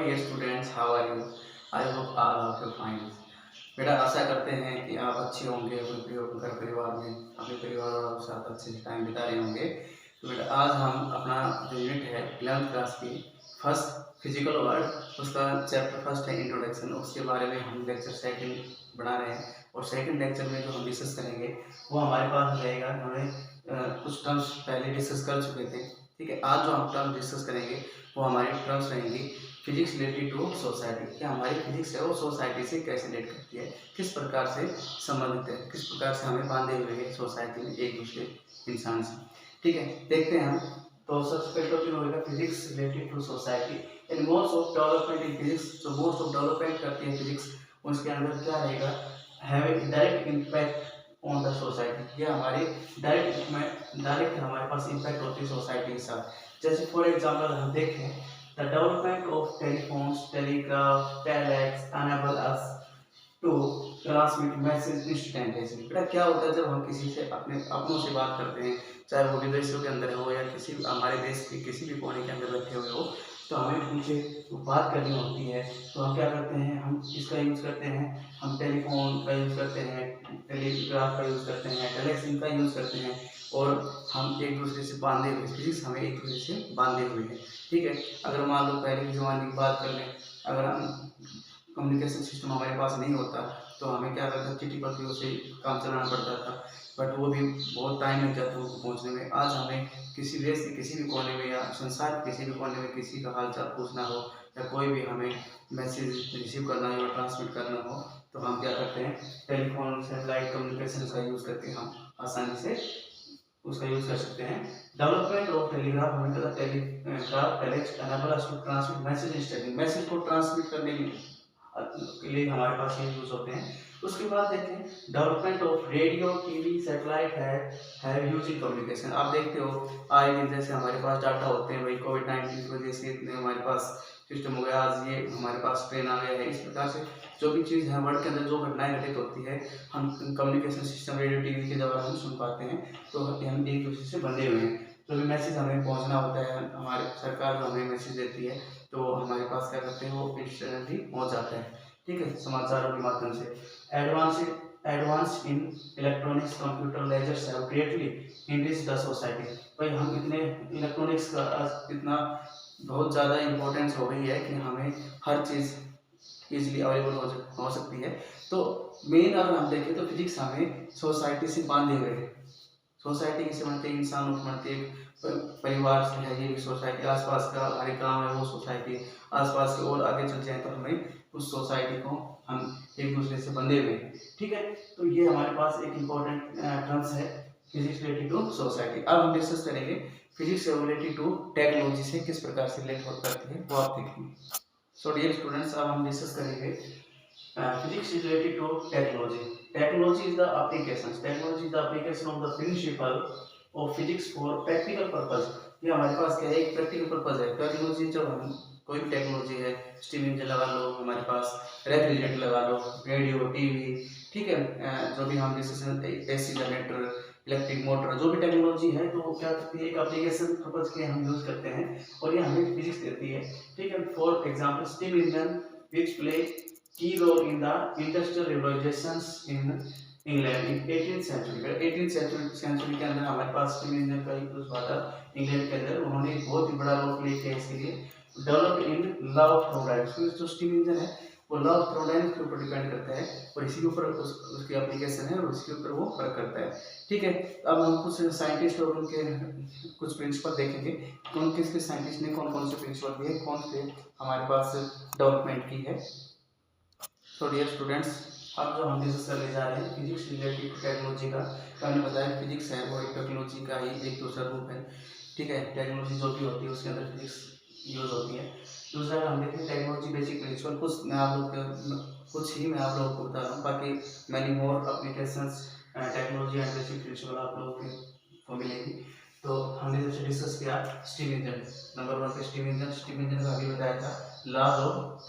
Dear students, how are you? I hope all of you fine. बेटा, आशा करते हैं कि आप अच्छे होंगे, अपने घर परिवार में अपने परिवार वालों के साथ अच्छे से टाइम बिता रहे होंगे। तो बेटा, आज हम अपना जो यूनिट है 11th क्लास की फर्स्ट फिजिकल वर्ड, उसका चैप्टर फर्स्ट है इंट्रोडक्शन, उसके बारे में हम लेक्चर सेकंड बना रहे हैं। और सेकंड लेक्चर में जो हम डिस्कस करेंगे वो हमारे पास रहेगा। हमने कुछ टर्म्स पहले डिस्कस कर चुके थे, ठीक है। आज जो हम टर्म्स डिस्कस करेंगे वो हमारी टर्म्स रहेंगी फिजिक्स रिलेटेड टू सोसाइटी। क्या हमारी फिजिक्स है वो सोसाइटी से कैसे रिलेट करती है, किस प्रकार से संबंधित है, किस प्रकार से हमें बांधे हुए है सोसाइटी में एक दूसरे इंसान से, ठीक है। देखते हैं हम। तो सबसे पहले टॉपिक होगा physics related to society and modes of development in physics. जो मोड्स ऑफ डेवलपमेंट करती है फिजिक्स, उसके अंदर क्या रहेगा, having direct impact on the society. ये हमारी डायरेक्ट हमारे पास इम्पैक्ट होती है सोसाइटी के साथ। जैसे फॉर एग्जांपल हम देखें, the development of telephones, telegraph, telex enable us to transmit message instantaneously. बेटा, क्या होता है जब हम किसी से अपनों से बात करते हैं, चाहे वो विदेशों के अंदर हो या किसी हमारे देश के किसी भी कोने के अंदर बैठे हुए हो, तो हमें उनसे बात करनी होती है। तो हम क्या करते हैं, हम इसका यूज़ करते हैं, हम टेलीफोन का यूज़ करते हैं, टेलीग्राफ का यूज़ करते हैं, टेलेक्स इनका यूज़ करते हैं। और हम एक दूसरे से बांधे हुए, फिजिक्स हमें एक दूसरे से बांधे हुए हैं, ठीक है। अगर मान लो पहले के ज़माने की बात कर लें, अगर हम कम्युनिकेशन सिस्टम हमारे पास नहीं होता तो हमें क्या करता, चिट्ठी पत्रियों से काम चलाना पड़ता था, बट वो भी बहुत टाइम लग जाता उनको पहुंचने में। आज हमें किसी देश के किसी भी कोने में या संसार के किसी भी कोने में किसी का हालचाल पूछना हो या कोई भी हमें मैसेज रिसीव करना हो या ट्रांसमिट करना हो, तो हम क्या करते हैं, टेलीफोन सैटेलाइट कम्युनिकेशन का यूज़ करके हम आसानी से उसका यूज़ कर सकते हैं। डेवलपमेंट ऑफ टेलीग्राफ, हमें पता telegraph telex enable us to transmit message instantly. Message को ट्रांसमिट करने के लिए हमारे पास ये यूज होते हैं। उसके बाद देखें, development of radio, TV, satellite है यूज इन कम्युनिकेशन। आप देखते हो आए दिन जैसे हमारे पास डाटा होते हैं, भाई कोविड-19 की वजह से इतने हमारे पास सिस्टम हो गया, आज ये हमारे पास ट्रेन आ गया है। इस प्रकार से जो भी चीज़ है वर्ल्ड के अंदर जो घटनाएं घटित होती है, हम कम्युनिकेशन सिस्टम रेडियो टीवी के द्वारा हम सुन पाते हैं। तो हम एक दूसरे से बंधे हुए हैं। जो भी मैसेज हमें पहुंचना होता है, हमारे सरकार जो हमें मैसेज देती है, तो हमारे पास क्या करते हैं, वो इंस्टेंटली पहुंच जाता है, ठीक है, समाचारों के माध्यम से। Advance in electronics, computer, lasers have greatly enriched the society. भाई हम इतने इलेक्ट्रॉनिक्स का इतना बहुत ज़्यादा इम्पोर्टेंस हो गई है कि हमें हर चीज़ इजीली अवेलेबल हो सकती है। तो मेन अगर हम देखें तो फिजिक्स हमें सोसाइटी से बांधे हुए है। सोसाइटी किसे बनते हैं, इंसानों को बनते हैं, परिवार से है ये भी सोसाइटी, आसपास का हमारे गांव है वो सोसाइटी, आसपास के और आगे चल जाए तो हमें उस सोसाइटी को हम एक दूसरे से बंधे हुए हैं, ठीक है। तो ये हमारे पास एक इम्पोर्टेंट टर्म्स है फिजिक्स रिलेटेड टू सोसाइटी। अब हम डिस्कस करेंगे फिजिक्स रिलेटेड टू टेक्नोलॉजी से किस प्रकार से रिलेट करती है, वो आप देखेंगे। सो डियर स्टूडेंट्स, अब हम डिस्कस करेंगे physics is related to technology. Technology is the applications. Technology is the application of the principle of physics for practical purpose. ये हमारे पास क्या है, एक प्रैक्टिकल पर्पज है। टेक्नोलॉजी, जब हम कोई भी टेक्नोलॉजी है, स्टीम इंजन लगा लो, हमारे पास रेफ्रिजरेटर लगा लो, रेडियो, टीवी, ठीक है, जो भी हम discussion, AC generator, electric motor, जो भी टेक्नोलॉजी है, तो वो क्या करती है, एक एप्लीकेशन पर्पज के हम यूज करते हैं और ये हमें फिजिक्स देती है, ठीक है। For example, steam engine which play key role in the industrial revolutions in England in 18th century। 18th century के अंदर हमारे पास स्टीम इंजन का यूज हुआ था इंग्लैंड के अंदर। उन्होंने एक बहुत ही बड़ा रोल प्ले किया इसके लिए। Developed in law of thermodynamics. जो स्टीम इंजन है वो लॉ ऑफ थर्मोडायनामिक्स के ऊपर डिपेंड करता है और इसी के ऊपर उसकी एप्लीकेशन है और उसके ऊपर वो वर्क करता है, ठीक है। अब हम कुछ साइंटिस्ट और उनके कुछ प्रिंसिपल देखेंगे, कौन किसके साइंटिस्ट ने कौन कौन से प्रिंसिपल दिए, कौन से हमारे पास डेवलपमेंट की है। तो डियर स्टूडेंट्स, अब जो हम डिस्कस करने जा रहे हैं फिजिक्स रिलेटेड टू टेक्नोलॉजी का, तो हमने बताया फिजिक्स है वो एक टेक्नोलॉजी का ही एक दूसरा रूप है, ठीक है। टेक्नोलॉजी जो भी होती है उसके अंदर फिजिक्स यूज होती है। दूसरा हम देखें टेक्नोलॉजी बेसिक प्रिंसिपल, कुछ मैं आप लोगों को बता रहा हूँ, बाकी many more applications technology and basic principle आप लोगों को मिलेगी। तो हमने जैसे डिस्कस किया स्टीम इंजन, नंबर 1 पे स्टीम इंजन का अभी बताया था लॉज ऑफ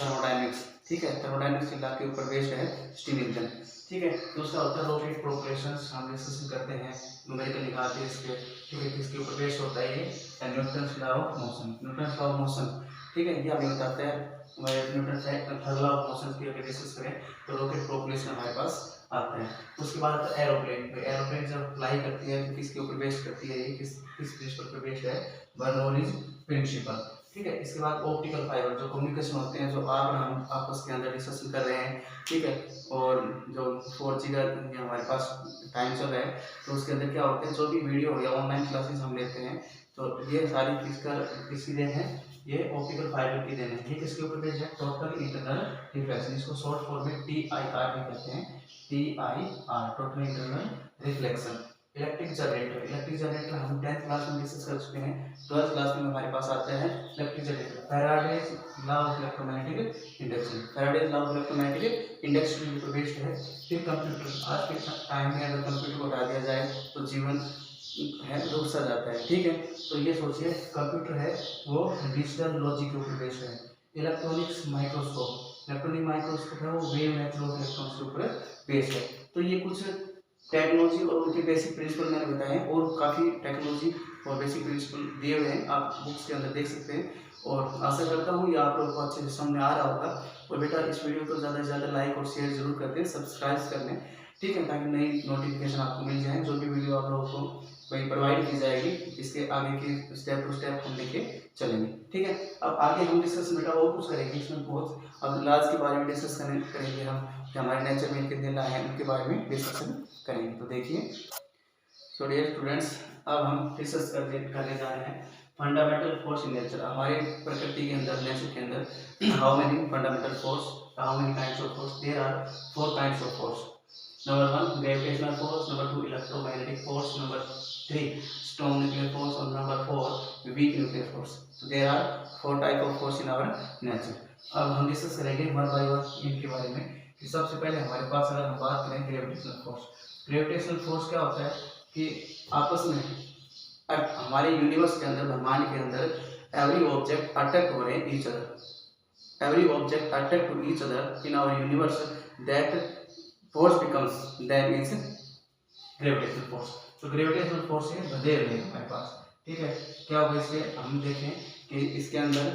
थर्मोडायनामिक्स, ठीक है। थर्मोडायनामिक्स के लॉ के ऊपर बेस्ड है स्टीम इंजन। ठीक है। दूसरा होता है रॉकेट प्रोपल्शंस, हम डिस्कशन करते हैं, न्यूमेरिकल निकालते हैं इसके, ठीक है, किसके ऊपर बेस्ड होता है ये, Newton's law of motion, Newton's law of motion, ठीक है, ये हमें बताता है। Newton third law of motion की अगर डिस्कस करें तो रॉकेट प्रोपल्शन हमारे पास आता है। उसके बाद आता है एरोप्लेन। एरोप्लेन जब फ्लाई करती है तो किसके ऊपर बेस्ड करती है, ये किस प्रिंसिपल पर बेस्ड है, बर्नौलीज प्रिंसिपल, ठीक है। इसके बाद ऑप्टिकल फाइबर, जो कम्युनिकेशन होते हैं, जो आप हम आपस के अंदर डिस्कशन कर रहे हैं, ठीक है, और जो 4G का हमारे पास टाइम चल रहा है, तो उसके अंदर क्या होते हैं, जो भी वीडियो या ऑनलाइन क्लासेस हम लेते हैं, तो ये सारी किसकी देन है, ये ऑप्टिकल फाइबर की देन है। ये किसके ऊपर बेस्ड है, टोटल इंटरनल रिफ्लेक्शन, इसको शॉर्ट फॉर्म में TIR भी कहते हैं, TIR, total internal reflection. Electric generator, electric generator हम 10th क्लास में डिस्कस कर चुके हैं। 12th क्लास में हमारे पास आता है electric generator, Faraday's law of electromagnetic induction, Faraday's law of electromagnetic induction पर बेस्ड है। फिर कंप्यूटर, आज के टाइम में अगर कंप्यूटर को हटा दिया जाए तो जीवन है रुक सा जाता है, ठीक है। तो ये सोचिए कंप्यूटर है वो डिजिटल लॉजिक के ऊपर बेस्ड है। इलेक्ट्रॉनिक्स माइक्रोस्कोप, इलेक्ट्रॉनिक माइक्रोस्कोप है वो वेव नेचर ऑफ इलेक्ट्रॉन्स के ऊपर बेस्ड है। तो ये कुछ टेक्नोलॉजी और उनके बेसिक प्रिंसिपल मैंने बताए, और काफ़ी टेक्नोलॉजी और बेसिक प्रिंसिपल दिए हुए हैं, आप बुक्स के अंदर देख सकते हैं। और आशा करता हूँ ये आप लोगों को अच्छे से समझ में आ रहा होगा। और बेटा इस वीडियो को ज़्यादा से ज़्यादा लाइक और शेयर जरूर करते हैं, सब्सक्राइब कर लें, ठीक है, ताकि नई नोटिफिकेशन आपको मिल जाए। जो भी वीडियो आप लोगों को वही प्रोवाइड की जाएगी, इसके आगे की स्टेप टू स्टेप हम लेके चलेंगे, ठीक है। अब आगे हम डिस्कस बेटा और कुछ करेंगे इसमें बहुत, अब लाज के बारे में डिस्कस करेंगे हम, कि हमारे नेचर में कितने ला हैं उनके बारे में डिस्कशन करेंगे। तो देखिए, सो डियर स्टूडेंट्स, अब हम डिस्कस करने जा रहे हैं फंडामेंटल फोर्स इन नेचर, हमारे प्रकृति के अंदर, नेचर के अंदर how many fundamental force, how many kinds of force, there are 4 kinds of force. Number 1 gravitational force, number 2 electromagnetic force, number 3 strong nuclear force, और number 4 weak nuclear force. So there are 4 type of force in our nature. अब हम discuss करेंगे one by one इनके बारे में। कि सबसे पहले हमारे पास अगर हम बात करें ग्रेविटेशनल फोर्स, ग्रेविटेशनल फोर्स क्या होता है कि आपस में हमारे यूनिवर्स के अंदर, ब्रह्मांड के अंदर एवरी ऑब्जेक्ट अट्रैक्ट हो रहे हैं each other, every object attract to each other in our universe, that force becomes then is gravitational force. तो gravitational force से बंधे हुए हैं हमारे पास, ठीक है। क्या होगा इसके, हम देखें कि इसके अंदर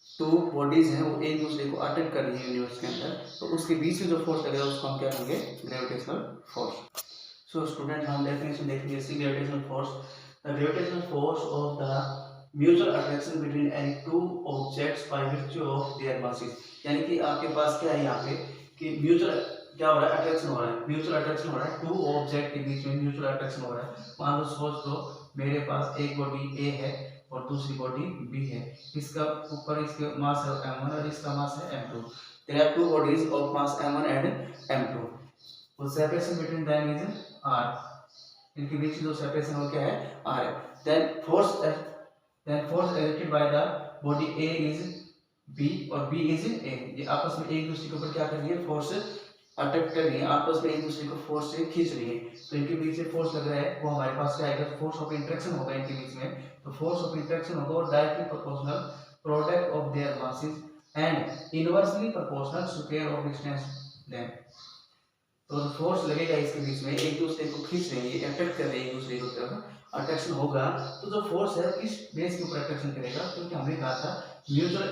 2 बॉडीज हैं, वो एक दूसरे को अट्रैक्ट कर रही है यूनिवर्स के अंदर, तो उसके बीच में जो फोर्स लगेगा उसको हम क्या कहेंगे, ग्रेविटेशनल फोर्स। सो स्टूडेंट, हम डेफिनेशन देखेंगे इसकी, gravitational force, the gravitational force of the mutual attraction between any 2 objects by virtue of their masses. यानी कि आपके पास क्या है यहाँ पे कि म्यूचुअल क्या हो रहा है, अट्रैक्शन हो रहा है, म्यूचुअल अट्रैक्शन हो रहा है, 2 ऑब्जेक्ट के बीच में म्यूचुअल अट्रैक्शन हो रहा है। मान लो सोच लो मेरे पास एक बॉडी ए है और दूसरी बॉडी बी है, इसका ऊपर इसके मास है m1 और इसका मास है m2। There are 2 bodies of mass m1 and m2, वो separation between them is r, इनके बीच जो सेपरेशन हो क्या है, r है। Then force exerted by the body A is B और B is A, ये आपस में एक दूसरे के ऊपर क्या कर रही है, फोर्स अट्रैक्ट कर रही है, आपस में एक दूसरे को फोर्स से खींच रही है। तो इनके बीच में फोर्स लग रहा है, वो हमारे पास क्या आएगा, फोर्स ऑफ इंटरेक्शन होगा इनके बीच में। तो फोर्स ऑफ इंटरेक्शन होगा और directly proportional product of their masses and inversely proportional square of distance them. तो फोर्स लगेगा इसके बीच में, एक दूसरे को खींच रहे हैं, अट्रैक्ट कर रहे हैं एक दूसरे को तरफ, अट्रैक्शन होगा। तो जो फोर्स है किस बेस के ऊपर अट्रैक्शन करेगा, क्योंकि हमने कहा था म्यूचुअल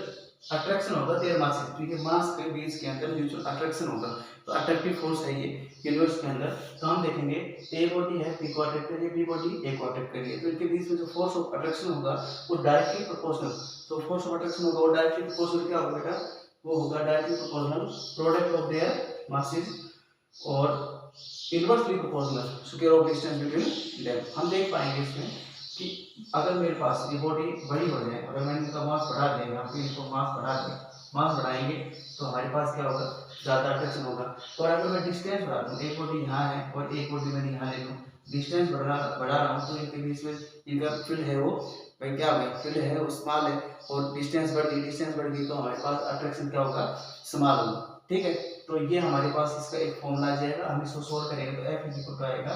अट्रैक्शन होगा देयर मासेस, क्योंकि मास के बीच के अंदर म्यूचुअल अट्रैक्शन होगा। तो अट्रैक्टिव फोर्स है ये यूनिवर्स के अंदर। तो हम देखेंगे ए बॉडी है, बी को अट्रैक्ट कर रही है, बी बॉडी ए को अट्रैक्ट कर रही है, तो इनके बीच में जो फोर्स ऑफ अट्रैक्शन होगा वो डायरेक्टली प्रोपोर्शनल, तो फोर्स ऑफ अट्रैक्शन होगा वो डायरेक्टली प्रोपोर्शनल क्या होगा बेटा, वो होगा directly proportional product of their masses और inversely proportional square of distance between them. हम देख पाएंगे इसमें कि अगर मेरे पास ये बॉडी बड़ी हो जाए, अगर मैंने इनका मास बढ़ा देंगे, हम इनको मास बढ़ा दें, मास बढ़ाएंगे तो हमारे पास क्या होगा, ज़्यादा अट्रैक्शन होगा। और अगर मैं डिस्टेंस बढ़ा दूँ, एक बॉडी यहाँ है और एक बॉडी मैंने यहाँ ले लूँ, डिस्टेंस बढ़ा रहा हूँ, तो इनके बीच में इनका फील्ड है वो भाई क्या होगा, फील्ड है वो स्मॉल है, और डिस्टेंस बढ़ गई तो हमारे पास अट्रैक्शन क्या होगा, स्मॉल होगा, ठीक है। तो ये हमारे पास इसका एक फॉर्मूला आ जाएगा, हम इसको सोल्व करेंगे तो F इज इक्वल टू आएगा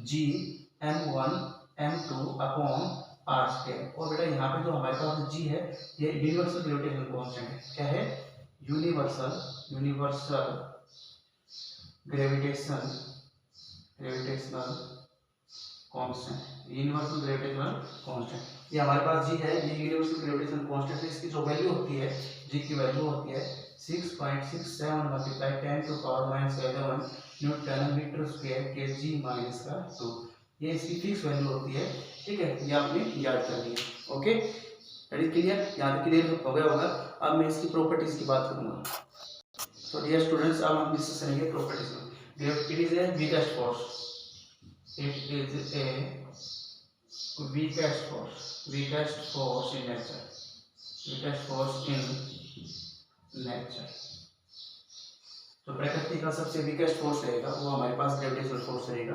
G m1 m2 upon r square. और बेटा यहाँ पे जो हमारे पास G है ये यूनिवर्सल ग्रेविटेशनल कांस्टेंट है, क्या है, universal gravitational constant, universal gravitational constant, ये हमारे पास जी है, ये यूनिवर्सल ग्रेविटेशनल कांस्टेंट है। इसकी जो वैल्यू होती है, जी की वैल्यू होती है 6.67 multiply 10 to power -11 newton metre square K G minus का 2, ये इसकी फिक्स वैल्यू होती है। ठीक है, ये आपने याद कर लिया। ओके, दैट इज क्लियर, यहाँ तक क्लियर हो गया होगा। अब मैं इसकी प्रॉपर्टीज की बात करूंगा। तो डियर स्टूडेंट्स, अब हम डिस्कस करेंगे प्रॉपर्टीज में। It is a weakest force, it is a weakest force in nature, तो प्रकृति का सबसे वीकेस्ट फोर्स रहेगा वो हमारे पास ग्रेविटेशनल फोर्स रहेगा।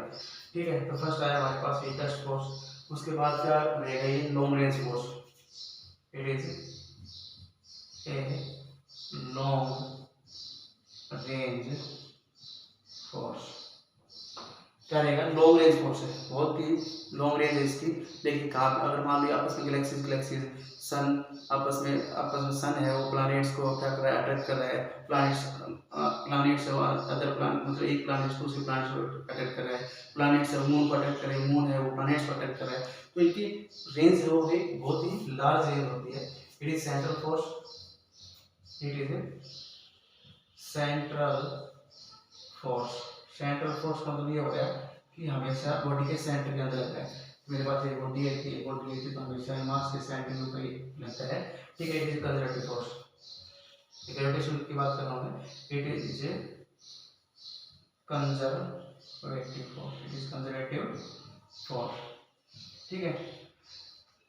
ठीक है, तो फर्स्ट आया हमारे पास वीकेस्ट फोर्स, उसके बाद क्या रहेगा, ये long range force. It is a long range force, क्या रहेगा, लॉन्ग रेंज फोर्स है, बहुत ही लॉन्ग रेंज है इसकी। देखिए कहाँ, अगर मान लो आपस में गैलेक्सीज सन आपस में सन है, वो प्लैनेट्स को क्या कर रहा है, अट्रैक्ट कर रहा है। प्लैनेट्स से अदर प्लैनेट, मतलब एक प्लैनेट दूसरे प्लैनेट को अट्रैक्ट कर रहा है। प्लैनेट से मून को अट्रैक्ट कर रहा है, मून है वो प्लैनेट्स को अट्रैक्ट कर रहा है। तो इनकी रेंज है वो भी बहुत ही लार्ज रेंज होती है। It is central force, central force का मतलब ये हो गया कि हमेशा बॉडी के सेंटर के अंदर लगता है। मेरे पास एक बॉडी है, तो हमेशा मास के सेंटर में कहीं लगता है। ठीक है, it is conservative force. Gravitation की बात कर रहा हूँ मैं, it is a conservative force. ठीक है,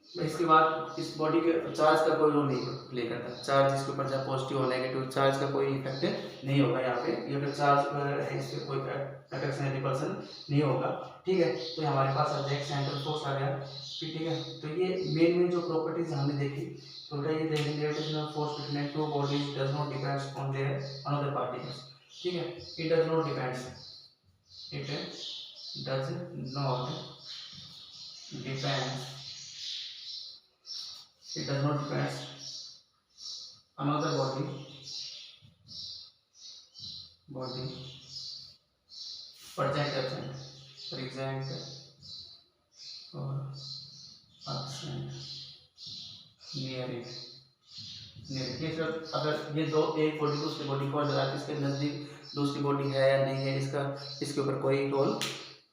इसके बाद इस बॉडी के चार्ज का कोई रोल नहीं प्ले करता। चार्ज इसके ऊपर चाहे पॉजिटिव और नेगेटिव, चार्ज का कोई इफेक्ट नहीं होगा यहाँ पे। ये अगर चार्ज है इस पर कोई अट्रैक्शन रिपल्सन नहीं होगा। ठीक है, तो हमारे पास एग्जैक्ट सेंट्रल फोर्स आ गया। ठीक है, तो ये मेन जो प्रॉपर्टीज हमने देखी, तो ये gravitational force between two bodies does not depends on their another particles. ठीक है, it does not depends another body present or absent near it। अगर ये दो, एक बॉडी दूसरी बॉडी को जरा इसके नजदीक दूसरी बॉडी है या नहीं है, इसके ऊपर कोई रोल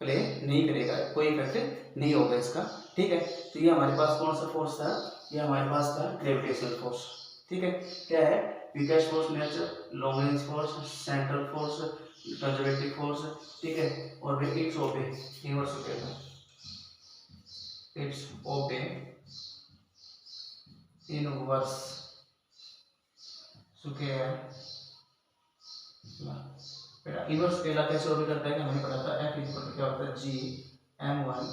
प्ले नहीं करेगा, कोई इफेक्ट नहीं होगा इसका। ठीक है, तो ये हमारे पास कौन सा फोर्स था, ये हमारे पास था ग्रेविटेशनल फोर्स। ठीक है, क्या है, weakest force nature, long range force, central force, conservative force. ठीक है, और इट्स ओबे इनवर्स इनवर्स स्केलर कैसे ओबे करता है कि हमने पढ़ा था F इक्वल टू क्या होता है, G m1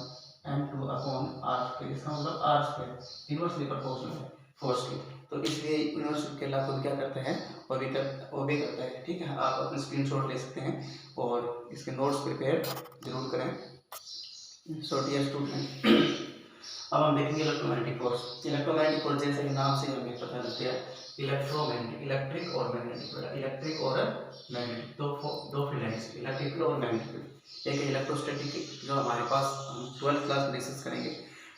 m2 upon r square. इसका मतलब r स्क्वायर इनवर्सली प्रोपोर्शनल है फोर्स की, तो इसलिए इनवर्स स्केलर को क्या करता है, ओबे करता है। ठीक है, आप अपने स्क्रीनशॉट ले सकते हैं और इसके नोट्स प्रिपेयर जरूर करें। सो डियर स्टूडेंट, अब हम देखेंगे इलेक्ट्रोमैग्नेटिक फोर्स। इलेक्ट्रोमैग्नेटिक फोर्स जैसे कि नाम से हमें पता लगता है, इलेक्ट्रिक और मैग्नेटिक दो फील्ड हैं, इलेक्ट्रिकल और मैग्नेटिक। एक इलेक्ट्रोस्टैटिक जो हमारे पास हम 12th क्लास में डिस्कस करेंगे,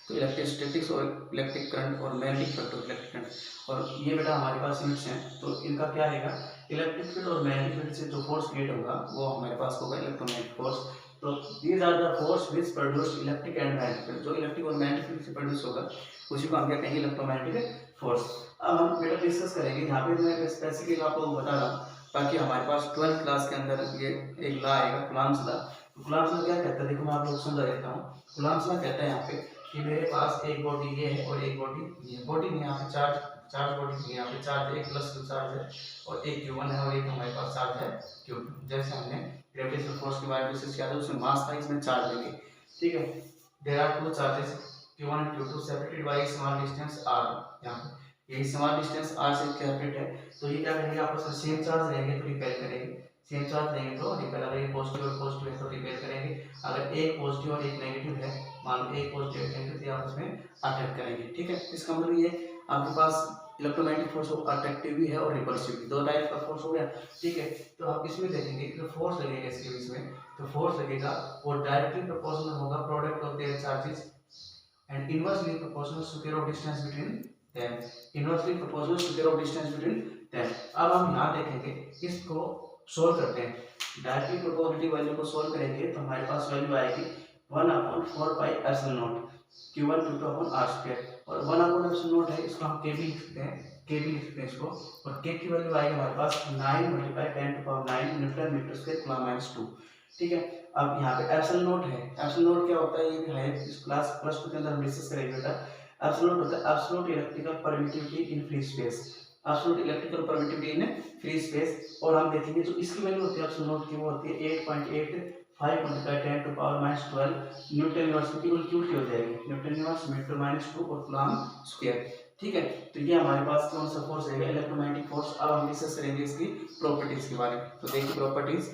तो इलेक्ट्रोस्टैटिक्स और इलेक्ट्रिक करंट और मैग्नेटिक फील्ड और इलेक्ट्रिक करंट, और ये बेटा हमारे पास यूनिट्स हैं। तो इनका क्या रहेगा, इलेक्ट्रिक फील्ड और मैग्नेटिक फील्ड से जो फोर्स क्रिएट होगा वो हमारे पास होगा इलेक्ट्रोमैग्नेटिक फोर्स। तो these are the force which produce electric and magnetic field, जो इलेक्ट्रिक और मैग्नेटिक फील्ड से प्रोड्यूस होगा उसी को हम क्या कहेंगे, इलेक्ट्रोमैग्नेटिक फोर्स। अब हम बेटा डिस्कस करेंगे, यहाँ पे मैं स्पेसिफिक आपको बता रहा हूँ ताकि हमारे पास 12th क्लास के अंदर ये एक लॉ आएगा, कूलॉम्स लॉ। तो कूलॉम्स लॉ क्या कहता है, देखो मैं आप लोग समझा देता हूँ। कूलॉम्स लॉ कहता है यहाँ पे कि मेरे पास एक बॉडी ये है और एक बॉडी ये, बॉडी में यहाँ पे चार्ज बॉडी है, यहाँ पे चार्ज एक प्लस Q चार्ज है और एक Q1 है और एक हमारे पास चार्ज है Q2। जैसे हमने ग्रेविटेशनल फोर्स के बारे में डिस्कस किया था, उसमें मास था, इसमें चार्ज लेंगे। ठीक है, there are two charges Q1 and Q2 separated by small distance r। यहाँ पे ये स्मॉल डिस्टेंस r से सेपरेट है, तो ये क्या करेंगे, आपस में सेम चार्ज रहेंगे तो रिपेल करेंगे, सेम चार्ज रहेंगे तो रिपेल, अगर ये पॉजिटिव और पॉजिटिव है तो रिपेल करेंगे, अगर एक पॉजिटिव और एक नेगेटिव है, मान लो एक पॉजिटिव एक नेगेटिव, तो आपस में अट्रैक्ट करेंगे। ठीक है, इसका मतलब ये आपके पास इलेक्ट्रोमैग्नेटिक फोर्स अट्रैक्टिव भी है और रिपल्सिव भी, दो टाइप का फोर्स हो गया। ठीक है, तो आप इसमें देखेंगे कि फोर्स लगेगा इसके बीच में, तो फोर्स लगेगा वो डायरेक्टली प्रोपोर्शनल होगा product of there charges and inversely proportional square of distance between them, inversely proportional square of distance between them. अब हम यहाँ देखेंगे, इसको सोल्व करते हैं, डायरेक्टली प्रोपोर्शनलिटी वैल्यू को सोल्व करेंगे तो हमारे पास वैल्यू आएगी 1/4 pi epsilon not q1 q2 upon r square, और 1/4 एप्सिलॉन नॉट है, इसको हम k भी लिख सकते हैं, k भी लिख सकते हैं इसको, और k की वैल्यू आएगी हमारे पास 9 × 10⁹ न्यूटन मीटर स्क्वायर कूलम -2। ठीक है, अब यहाँ पे एप्सिलॉन नॉट है, एप्सिलॉन नॉट क्या होता है, ये भी है इस क्लास +2 के अंदर हम डिस्कस करेंगे बेटा। एप्सिलॉन नॉट होता है absolute electrical permittivity in free space, absolute electrical permittivity in free space, और हम देखेंगे जो इसकी वैल्यू होती है एप्सिलॉन नॉट की, वो होती है 8.85 × 10⁻12 न्यूटन यूनिवर्स की उल्टी हो जाएगी, न्यूटन यूनिवर्स मीटर -2 और कूलम स्क्वायर। ठीक है, तो ये हमारे पास कौन सा फोर्स है, इलेक्ट्रोमैग्नेटिक फोर्स। अब हम डिस्कस करेंगे इसकी प्रॉपर्टीज के बारे में, तो देखिए प्रॉपर्टीज,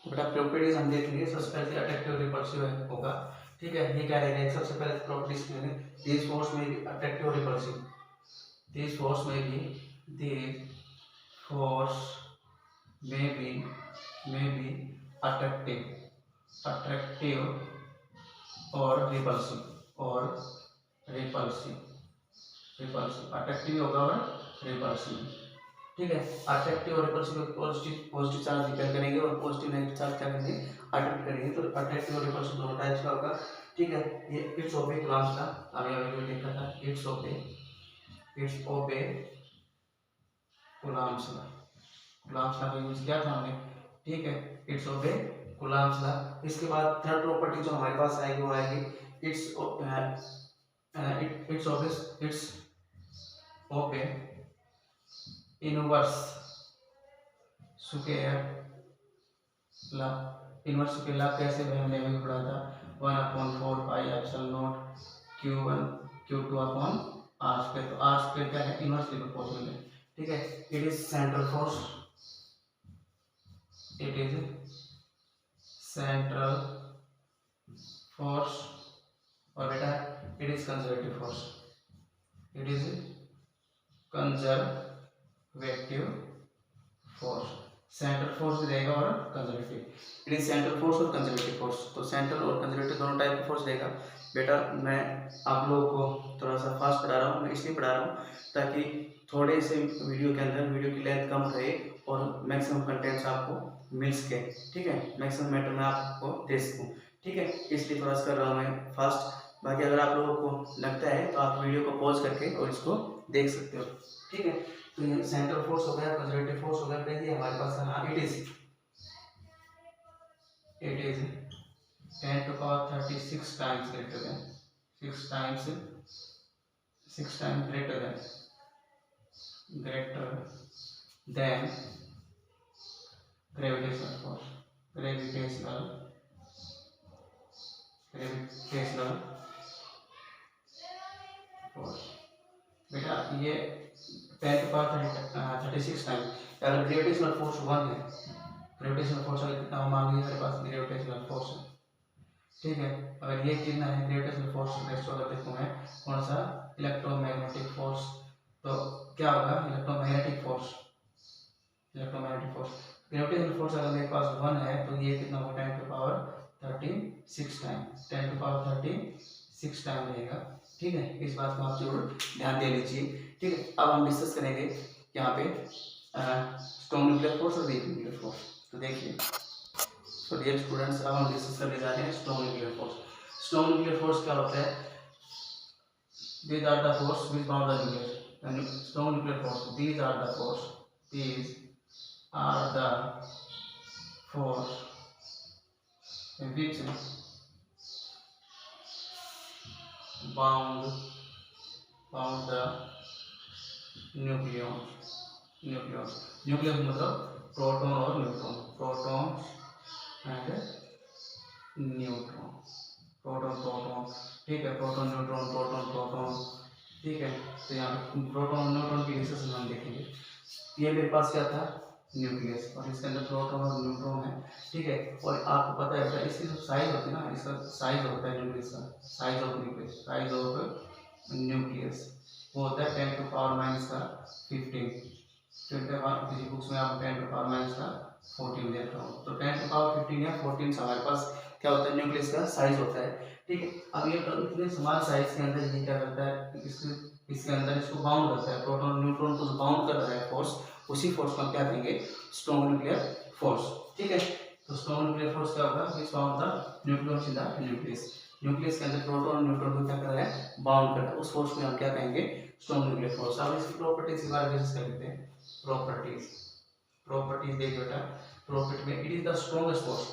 तो बेटा प्रॉपर्टीज हम देखेंगे, सबसे पहले अट्रैक्टिव रिपल्सिव होगा। ठीक है, ये क्या रहेगा, सबसे पहले प्रॉपर्टीज करेंगे, दिस फोर्स में be attractive repulsive, this force में बी, दिस फोर्स में बी अट्रैक्टिव और रिपल्सिव अट्रैक्टिव होगा और रिपल्सिव। ठीक है, अट्रैक्टिव और रिपल्सिव पॉजिटिव चार्ज रिपेल करेंगे और पॉजिटिव नेगेटिव चार्ज क्या करेंगे, अट्रैक्ट करेंगे, तो अट्रैक्टिव और रिपल्सिव दोनों टाइप्स का होगा। ठीक है, ये इट्स ओबे कूलम्स का अभी अभी देखा था, इट्स ओबे कूलम्स का यूज किया था हमने। ठीक है, इट्स ओबे कूलम्स का। इसके बाद थर्ड प्रॉपर्टी जो हमारे पास आएगी वो आएगी इट्स ओबे इनवर्स स्क्वायर ला कैसे हमने अभी पढ़ा था, 1/4 pi epsilon not q1 q2 upon r square, तो r स्क्वायर क्या है, इनवर्सली प्रोपोर्शनल है। ठीक है, इट इज सेंट्रल फोर्स, और बेटा it is conservative force, central force रहेगा और conservative, it is central force और कंजर्वेटिव फोर्स। तो सेंट्रल और कंजर्वेटिव दोनों टाइप का फोर्स रहेगा। बेटा मैं आप लोगों को थोड़ा सा फास्ट पढ़ा रहा हूँ, मैं इसलिए पढ़ा रहा हूँ ताकि थोड़े से वीडियो के अंदर वीडियो की लेंथ कम रहे और मैक्सिमम कंटेंट्स आपको मिल सके। ठीक है, मैक्सिमम मैटर मैं आपको दे सकूँ। ठीक है, इसलिए थोड़ा सा कर रहा हूँ मैं फास्ट। बाकी अगर आप लोगों को लगता है तो आप वीडियो को पॉज करके और इसको देख सकते हो। ठीक है, तो ये सेंट्रल फोर्स हो गया, कंजर्वेटिव फोर्स हो गया, ये हमारे पास हाँ it is 10⁻36 times greater than 6 times greater than gravitational force। बेटा ये 10⁻36 टाइम, अगर ग्रेविटेशनल फोर्स 1 है, ग्रेविटेशनल फोर्स अगर कितना हो, मान लीजिए हमारे पास ग्रेविटेशनल फोर्स है। ठीक है, अगर ये कितना है ग्रेविटेशनल फोर्स, नेक्स्ट अगर देखूँ मैं कौन सा, इलेक्ट्रोमैग्नेटिक फोर्स, तो क्या होगा इलेक्ट्रोमैग्नेटिक फोर्स ग्रेविटेशनल फोर्स अगर मेरे पास 1 है तो ये कितना होगा 10⁻36 टाइम, 10⁻36 टाइम रहेगा। ठीक है, इस बात को आप जरूर ध्यान दे लीजिए। ठीक है, अब हम डिस्कस करेंगे यहाँ पे स्ट्रॉन्ग न्यूक्लियर फोर्स और वीक न्यूक्लियर फोर्स। तो देखिए, तो डियर स्टूडेंट्स, अब हम डिस्कस करने जा रहे हैं strong nuclear force. Strong nuclear force क्या होता है, these are the force which bound the nucleus, and strong nuclear force, these are the force which bound the nucleus मतलब प्रोटॉन और न्यूट्रॉन, प्रोटॉन प्रोटॉन। ठीक है, प्रोटॉन न्यूट्रॉन। ठीक है, तो यहाँ पे प्रोटॉन और न्यूट्रॉन की डिस्कशन हम देखेंगे। ये मेरे पास क्या था, न्यूक्लियस, और इसके अंदर प्रोटॉन और न्यूट्रॉन है। ठीक है, और आपको पता है इसकी जो साइज होती है ना, इसका साइज होता है न्यूक्लियस का, साइज ऑफ न्यूक्लियस वो होता है 10 टू पावर माइनस का 15। किसी बुक्स में आप 10 टू पावर माइनस का 14 देता हूँ, तो 10 टू पावर 15 या 14 से हमारे पास क्या होता है, न्यूक्लियस का साइज होता है। ठीक है, अब ये इतने स्मॉल साइज के अंदर ये क्या करता है, इसके अंदर इसको बाउंड करता है, प्रोटॉन न्यूट्रॉन को जो बाउंड कर रहा है फोर्स, उसी फोर्स को हम क्या कहेंगे, स्ट्रॉन्ग न्यूक्लियर फोर्स। ठीक है, तो स्ट्रॉन्ग न्यूक्लियर फोर्स क्या होगा, which bound the nucleus in the nucleus. Nucleus के अंदर प्रोटॉन और न्यूट्रॉन को क्या कर रहा है, बाउंड कर रहा है, उस फोर्स को हम क्या कहेंगे, स्ट्रॉन्ग न्यूक्लियर फोर्स। अब इसकी प्रॉपर्टीज के बारे में डिस्कस कर लेते हैं। प्रॉपर्टीज देखिए बेटा, प्रॉपर्टी में it is the strongest force.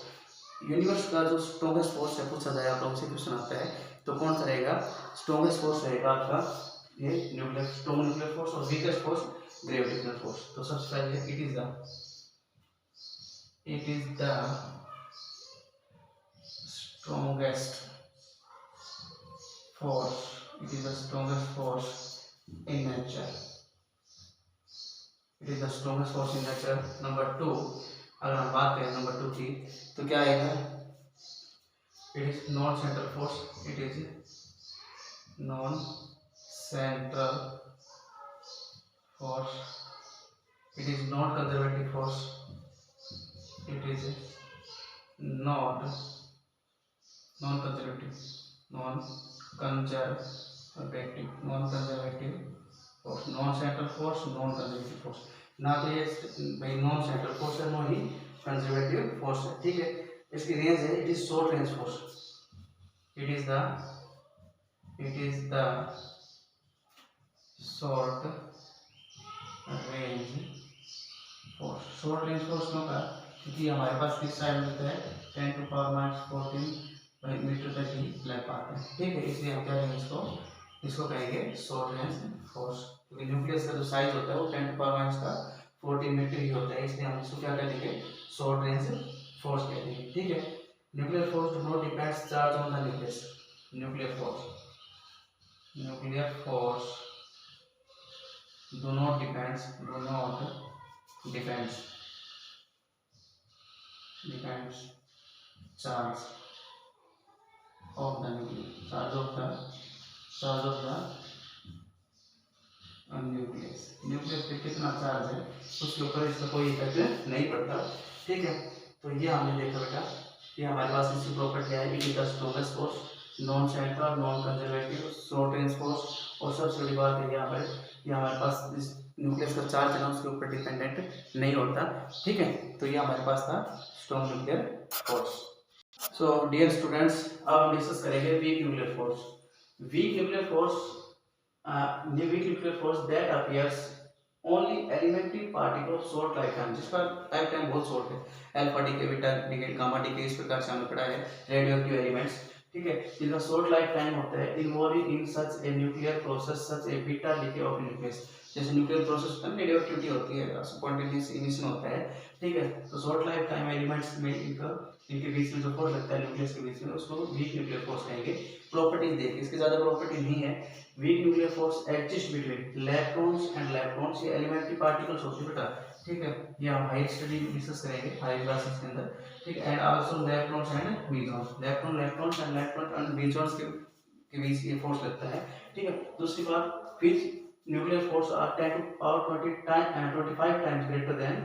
Universe का जो स्ट्रॉन्गेस्ट फोर्स है पूछा जाए, आप लोगों से क्वेश्चन आता है, तो कौन सा रहेगा, स्ट्रॉन्गेस्ट फोर्स रहेगा आपका ये न्यूक्लियर, स्ट्रॉन्ग न्यूक्लियर फोर्स, और वीकेस्ट फोर्स ग्रेविटेशनल फोर्स। तो सबसे पहले it is the strongest force, it is the strongest force in nature, it is the strongest force in nature। Number 2, अगर हम बात करें नंबर 2 की, तो क्या आएगा, it is non central force, it is non central force, it is not conservative force, it is not non-conservative force, non-central force, non-conservative force। ना तो ये भाई नॉन सेंट्रल फोर्स है, नो ही कंजर्वेटिव फोर्स है। ठीक है, इसकी रेंज है, it is short range force, it is the short range force. Short range force क्यों का, क्योंकि हमारे पास किस साइड मिलता है, 10 टू पावर माइनस 14 मीटर तक ही लग पाते हैं। ठीक है, इसलिए हम क्या कहेंगे, इसको कहेंगे शॉर्ट रेंज फोर्स, क्योंकि न्यूक्लियस का जो साइज होता है वो 10 टू पावर माइनस का 14 मीटर ही होता है, इसलिए हम इसको क्या कहेंगे, शॉर्ट रेंज फोर्स कहेंगे। ठीक है, nuclear force do not depends charge on the nucleus. Nuclear force do not depends charge of the nucleus, charge of the nucleus. Nucleus पे कितना चार्ज है उसके ऊपर इसका कोई इफेक्ट नहीं पड़ता। ठीक है, तो ये हमने देखा बेटा, ये हमारे पास इसकी प्रॉपर्टी है, it is the strongest force, non central, non conservative, short range force, और सबसे बड़ी बात है यहाँ पर, ये हमारे पास इस न्यूक्लियस का चार्ज है ना, उसके ऊपर डिपेंडेंट नहीं होता। ठीक है, तो ये हमारे पास था strong nuclear force. So dear students, अब हम डिस्कस करेंगे weak nuclear force. Weak nuclear force that appears only elementary particle of short life time, जिसका लाइफ टाइम बहुत शॉर्ट है, alpha decay, beta decay, gamma decay, इस प्रकार से हमने पढ़ा है रेडियो एक्टिव एलिमेंट्स। ठीक है, जिनका शॉर्ट लाइफ टाइम होता है, involving in such a nuclear process such A beta decay of nucleus. जैसे न्यूक्लियर प्रोसेस होता है, रेडियो एक्टिविटी होती है, स्पॉन्टेनियस इमिशन होता है। ठीक है, तो शॉर्ट लाइफ टाइम एलिमेंट्स में इनके बीच में जो फोर्स लगता है न्यूक्लियस के बीच में, उसको वीक न्यूक्लियर फोर्स कहेंगे। प्रॉपर्टीज देखिए, इसकी ज्यादा प्रॉपर्टी नहीं है। Weak nuclear force exist between electrons and electrons, ये एलिमेंट्री पार्टिकल्स होते हैं बेटा। ठीक है, ये हम हाई स्टडी डिस्कस करेंगे हाई क्लासेस के अंदर। ठीक है, and also electrons and mesons, electrons and mesons के बीच ये फोर्स लगता है। ठीक है, दूसरी बात, फिर nuclear force are 10 to power 25 times greater than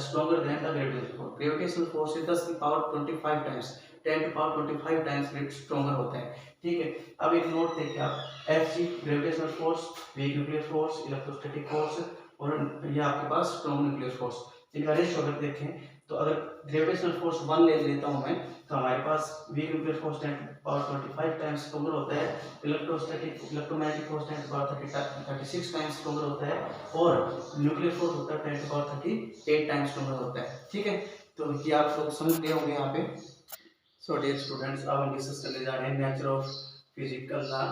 stronger than the gravitational force। gravitational force is 10 to power 25 times, 10 to power 25 times stronger होता है। ठीक है, अब एक नोट देखिए आप, Fg gravitational force, weak nuclear force, electrostatic force, और ये आपके पास स्ट्रॉन्ग न्यूक्लियर फोर्स। इनका रेशियो अगर देखें तो अगर ग्रेविटेशनल फोर्स 1 ले लेता हूं मैं, तो हमारे पास weak nuclear force 10 to power 25 times stronger होता है, electromagnetic force 10 to power 36 times stronger होता है, और न्यूक्लियर फोर्स होता है 10 to power 38 टाइम्स स्ट्रॉन्गर होता है। ठीक है, तो ये आप लोग समझ गए होंगे यहाँ पे। सो डियर स्टूडेंट्स, अब हम डिस्कस करने जा रहे हैं nature of physical law.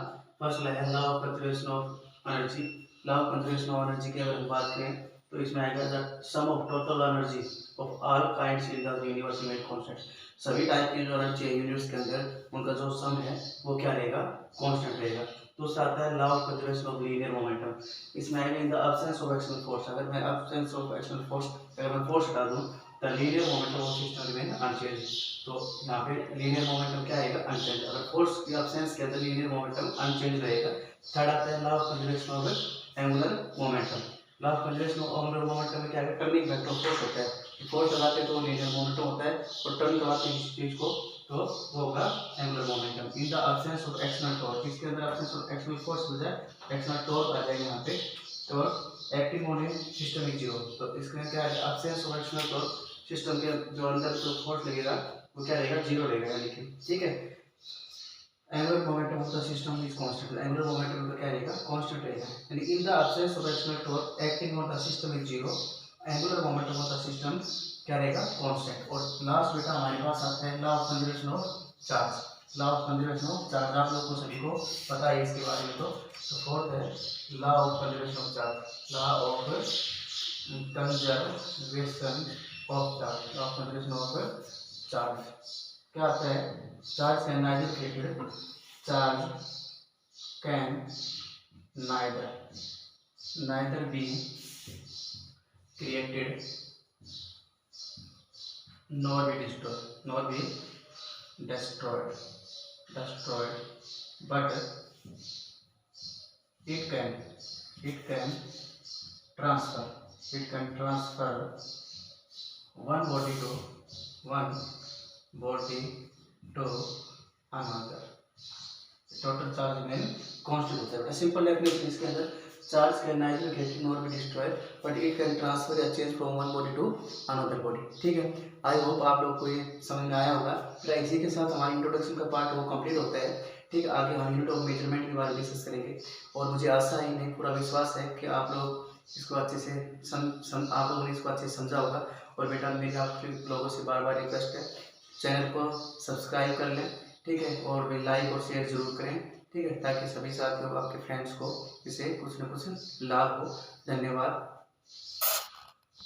First है law of conservation of energy. Law of conservation of energy की अगर हम बात करें तो इसमें आएगा the sum of total energy of all kinds in the universe made constant. सभी टाइप की जो एनर्जी है यूनिवर्स के अंदर, उनका जो सम है वो क्या रहेगा, कांस्टेंट रहेगा। दूसरा आता है law of conservation of linear momentum. इसमें आएगा in the absence of external force. अगर मैं एब्सेंस ऑफ एक्सटर्नल फोर्स, अगर मैं फोर्स हटा दूं, the linear momentum of system remain unchange. तो यहाँ पे लीनियर मोमेंटम क्या आएगा, अनचेंज। अगर फोर्स की एब्सेंस के अंदर लीनियर मोमेंटम अनचेंज रहेगा, थर्ड आता है law of conservation of angular momentum. Law of conservation of angular momentum में क्या है, टर्निंग वेक्टर फोर्स होता है। फोर्स लगाते तो लीनियर मोमेंटम होता है और टर्न करवाते हैं इस चीज को तो वो होगा angular momentum. In the absence of external torque, इसके अंदर एब्सेंस ऑफ एक्सटर्नल फोर्स हो जाए, एक्सटर्नल टॉर्क आ जाएगा यहाँ पे, तो acting on A system is zero. तो इसमें क्या है, absence of external torque, system के जो अंदर जो फोर्स लगेगा वो क्या रहेगा, जीरो रहेगा, यानी कि ठीक है। Angular momentum of the system is constant, angular momentum का क्या रहेगा, कांस्टेंट रहेगा। यानी in the absence of external torque acting on the system is zero, angular momentum of the system क्या रहेगा, कांस्टेंट। और लास्ट बेटा हमारे पास आता है law of conservation of charge. Law of conservation of charge आप लोगों को सभी को पता है इसके बारे में। तो फोर्थ है law of conservation of charge, law of conservation of charge, law of conservation of charge क्या आता है, charge can neither created, charge can neither be created nor be destroyed, but it can transfer one body to another। Total charge में constant होता है। Simple definition इसके अंदर, charge can neither get nor be destroyed but it can transfer या change from one body to another body. ठीक है, I hope आप लोग को ये समझ में आया होगा। फिर इसी के साथ हमारी इंट्रोडक्शन का पार्ट वो कंप्लीट होता है। ठीक है, आगे हम यूनिट ऑफ मेजरमेंट के बारे में डिस्कस करेंगे और मुझे आशा ही नहीं पूरा विश्वास है कि आप लोग इसको अच्छे से आप लोगों ने इसको अच्छे से समझा होगा। और बेटा मेरी आप लोगों से बार बार रिक्वेस्ट है, चैनल को सब्सक्राइब कर लें, ठीक है, और भी लाइक और शेयर जरूर करें, ठीक है, ताकि सभी साथियों आपके फ्रेंड्स को इसे कुछ न कुछ लाभ हो। धन्यवाद।